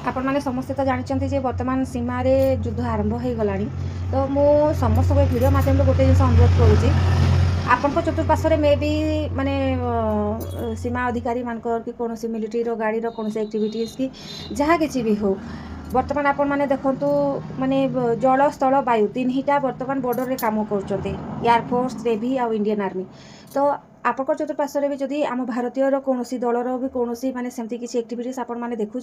आपण मैंने समस्ते तो जानते जे वर्तमान सीमार युद्ध आरंभ हो गला तो मु समस्त भिडियो मध्यम गोटे जिन अनुरोध करुँची आपण चतुर्पार्श्व मे भी माने सीमा अधिकारी मानकर कि कौन मिलिट्री गाड़ी कौन एक्टिविटीज कि जहाँ किसी भी हो वर्तमान आपण मैंने देखु माने जल स्थल वायु तीनटा वर्तमान बॉर्डर रे काम कर एयरफोर्स नेवी आ इंडियन आर्मी तो आपण चतुर्पार्श्व भी जदि आम भारतीय कौन दलर भी कौन माने सेमती किसी एक्टिविटीज आपण मैंने देखुं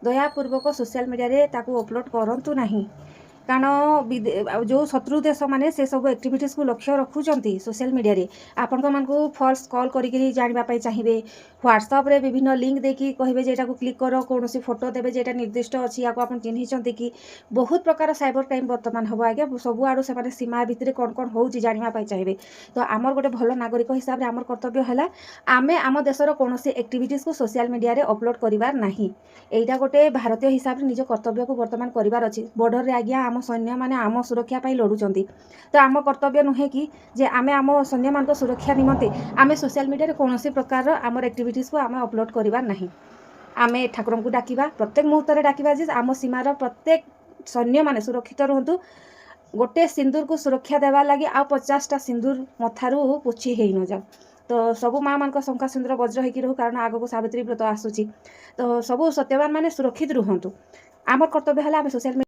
दयापूर्वक सोशल मीडिया अपलोड करूँ ना कारण जो शत्रु देश माने से सब एक्टिविटीज को लक्ष्य रखुंट सोशल मीडिया रे आपण मानक फॉल्स कॉल करी जानवाई चाहिए व्हाट्सएप रे विभिन्न लिंक देकी कहे जे को क्लिक कर कौन फोटो देवे जेटा निर्दिष्ट अच्छी या आप चिन्हिंट कि बहुत प्रकार साइबर क्राइम वर्तमान हम आज्ञा सब आड़ू से सीमा भितर कौन कौन हो जानवाई चाहिए तो आमर गोटे भल नागरिक हिसाब से आमर कर्तव्य है आमे आम देशर कौन एक्टिविटीज को सोशल मीडिया रे अपलोड करिवार नहीं एटा गोटे भारतीय हिसाब से निज कर्तव्य को वर्तमान करिवार अछि बॉर्डर रे आज्ञा आम सैन्य मैंने आम सुरक्षा पाई लड़ुंट तो आम कर्तव्य नुहे कि जे आमे आम सैन्य मान सुरक्षा निमंते आमे सोशल मीडिया कौन प्रकार आमर एक्टिविटीज को आम अपलोड करिवार नहीं आमे ठाकुर को डाकिबा प्रत्येक मुहूर्त में डाकिबा जे आम सीमार प्रत्येक सैन्य माने सुरक्षित रुहतु गोटे सिंदूर को सुरक्षा देवा लगी आ 50टा सिंदूर मथारू पोछी हो न जाओ तो सबू माँ मान शंका सिंदूर वज्र होकर रहू कारण आगक सावित्री व्रत आसूची तो सबू सत्यवान माने सुरक्षित रुहतु आमर कर्तव्य है सोशल